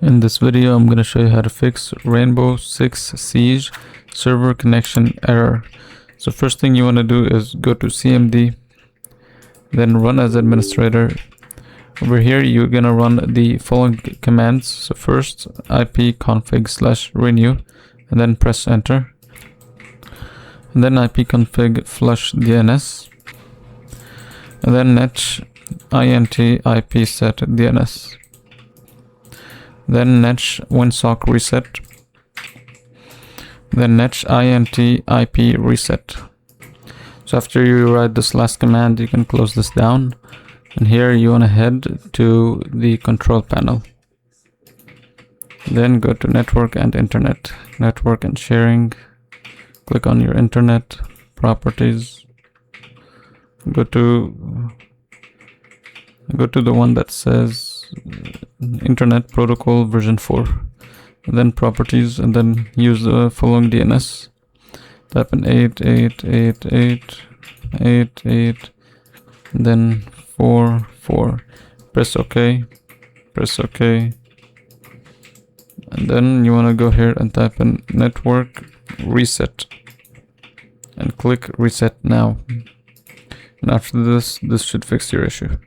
In this video, I'm going to show you how to fix Rainbow Six Siege server connection error. So first thing you want to do is go to CMD, then run as administrator. Over here, you're going to run the following commands. So first, ipconfig/renew, and then press enter. And then ipconfig flush DNS, and then netsh int ipset DNS. Then netsh winsock reset, then netsh int ip reset. So after you write this last command, you can close this down, and here you want to head to the control panel. Then go to network and internet, network and sharing, click on your internet properties, go to the one that says Internet Protocol version 4, and then properties, and then use the following DNS. Type in 888888, then 44. Press OK. Press OK. And then you want to go here and type in network reset, and click reset now. And after this should fix your issue.